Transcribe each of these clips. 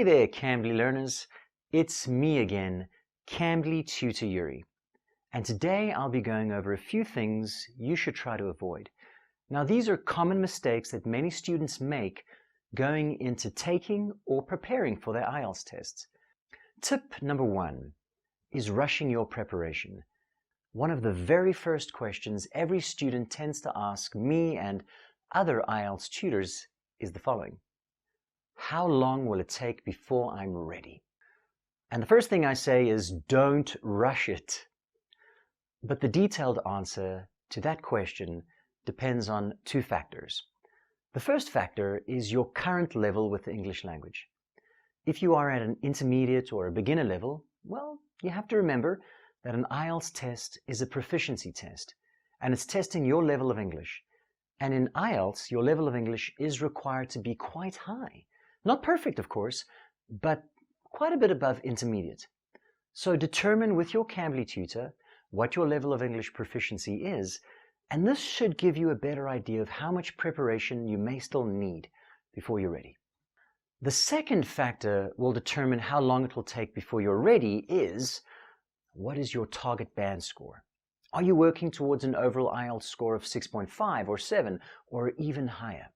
Hey there, Cambly learners. It's me again, Cambly Tutor Yuri. And today I'll be going over a few things you should try to avoid. Now, these are common mistakes that many students make going into taking or preparing for their IELTS tests. Tip number 1 is rushing your preparation. One of the very first questions every student tends to ask me and other IELTS tutors is the following. How long will it take before I'm ready? And the first thing I say is don't rush it. But the detailed answer to that question depends on two factors. The first factor is your current level with the English language. If you are at an intermediate or a beginner level, well, you have to remember that an IELTS test is a proficiency test, and it's testing your level of English. And in IELTS, your level of English is required to be quite high. Not perfect, of course, but quite a bit above intermediate. So determine with your Cambly tutor what your level of English proficiency is, and this should give you a better idea of how much preparation you may still need before you're ready. The second factor will determine how long it will take before you're ready is, what is your target band score? Are you working towards an overall IELTS score of 6.5 or 7 or even higher?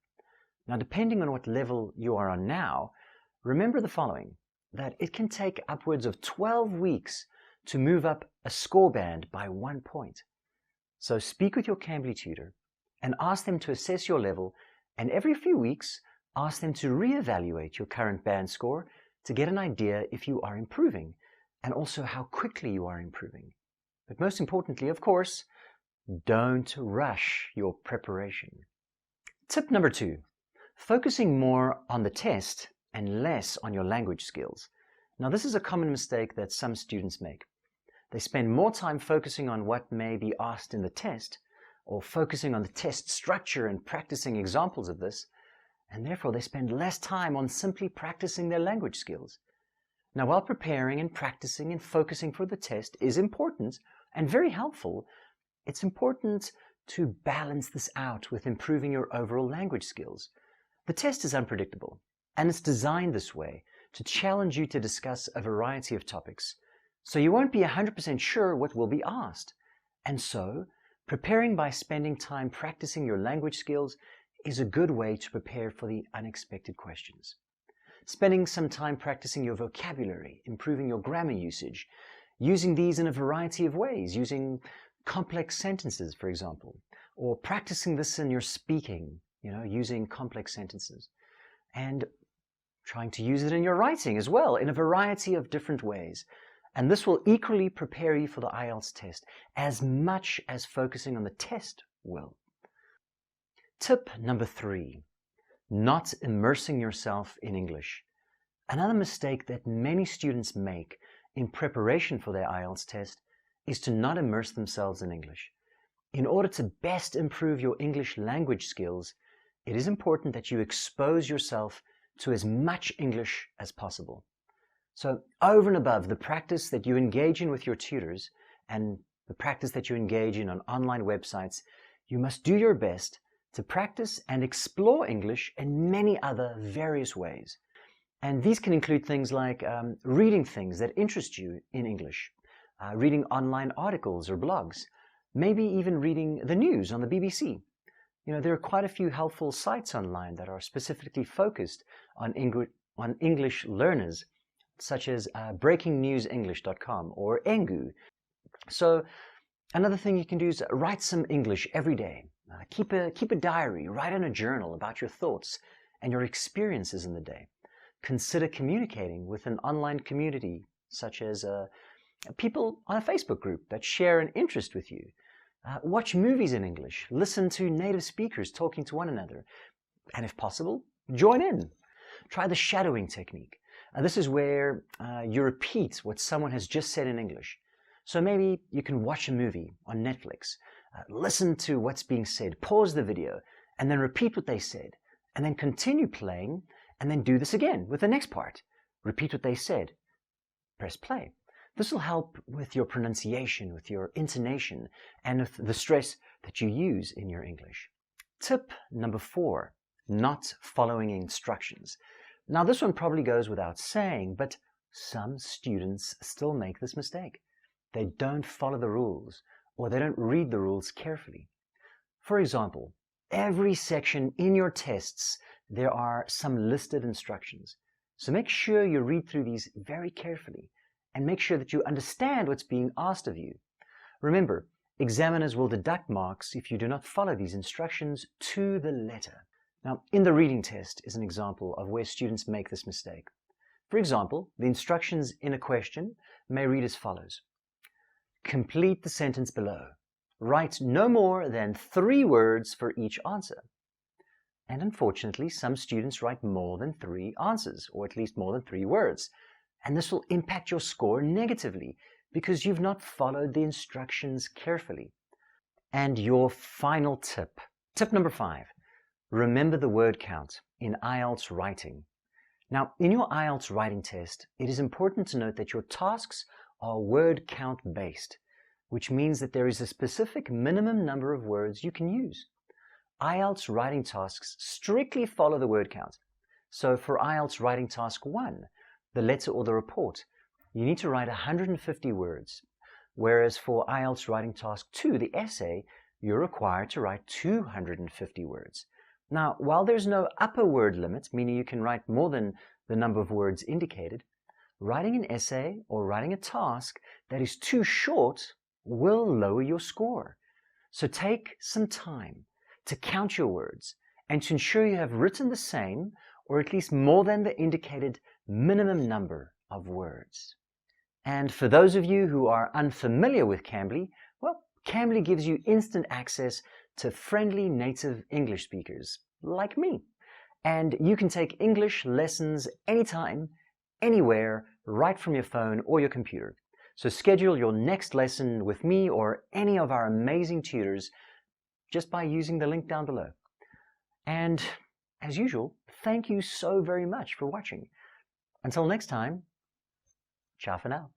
Now, depending on what level you are on now, remember the following, that it can take upwards of 12 weeks to move up a score band by 1 point. So speak with your Cambly tutor and ask them to assess your level, and every few weeks, ask them to reevaluate your current band score to get an idea if you are improving and also how quickly you are improving. But most importantly, of course, don't rush your preparation. Tip number 2, focusing more on the test and less on your language skills. Now, this is a common mistake that some students make. They spend more time focusing on what may be asked in the test or focusing on the test structure and practicing examples of this, and therefore they spend less time on simply practicing their language skills. Now, while preparing and practicing and focusing for the test is important and very helpful, it's important to balance this out with improving your overall language skills. The test is unpredictable, and it's designed this way to challenge you to discuss a variety of topics. So you won't be 100% sure what will be asked. And so, preparing by spending time practicing your language skills is a good way to prepare for the unexpected questions. Spending some time practicing your vocabulary, improving your grammar usage, using these in a variety of ways, using complex sentences, for example, or practicing this in your speaking, using complex sentences, and trying to use it in your writing as well in a variety of different ways. And this will equally prepare you for the IELTS test as much as focusing on the test will. Tip number 3, not immersing yourself in English. Another mistake that many students make in preparation for their IELTS test is to not immerse themselves in English. In order to best improve your English language skills, it is important that you expose yourself to as much English as possible. So over and above the practice that you engage in with your tutors and the practice that you engage in on online websites, you must do your best to practice and explore English in many other various ways. And these can include things like reading things that interest you in English, reading online articles or blogs, maybe even reading the news on the BBC. There are quite a few helpful sites online that are specifically focused on English learners, such as breakingnewsenglish.com or Engu. So another thing you can do is write some English every day. Keep a diary, write in a journal about your thoughts and your experiences in the day. Consider communicating with an online community, such as people on a Facebook group that share an interest with you. Watch movies in English, listen to native speakers talking to one another, and if possible, join in. Try the shadowing technique. This is where you repeat what someone has just said in English. So maybe you can watch a movie on Netflix, listen to what's being said, pause the video, and then repeat what they said, and then continue playing, and then do this again with the next part. Repeat what they said. Press play. This will help with your pronunciation, with your intonation, and with the stress that you use in your English. Tip number 4, not following instructions. Now this one probably goes without saying, but some students still make this mistake. They don't follow the rules, or they don't read the rules carefully. For example, every section in your tests, there are some listed instructions. So make sure you read through these very carefully and make sure that you understand what's being asked of you. Remember, examiners will deduct marks if you do not follow these instructions to the letter. Now, in the reading test is an example of where students make this mistake. For example, the instructions in a question may read as follows. Complete the sentence below. Write no more than 3 words for each answer. And unfortunately, some students write more than 3 answers, or at least more than 3 words. And this will impact your score negatively because you've not followed the instructions carefully. And your final tip. Tip number 5. Remember the word count in IELTS writing. Now, in your IELTS writing test, it is important to note that your tasks are word count based, which means that there is a specific minimum number of words you can use. IELTS writing tasks strictly follow the word count. So for IELTS writing task 1, the letter or the report, you need to write 150 words, whereas for IELTS writing task 2, the essay, you're required to write 250 words. Now, while there's no upper word limit, meaning you can write more than the number of words indicated, writing an essay or writing a task that is too short will lower your score. So take some time to count your words and to ensure you have written the same or at least more than the indicated minimum number of words. And for those of you who are unfamiliar with Cambly, well, Cambly gives you instant access to friendly native English speakers like me. And you can take English lessons anytime, anywhere, right from your phone or your computer. So schedule your next lesson with me or any of our amazing tutors just by using the link down below. And as usual, thank you so very much for watching. Until next time, ciao for now.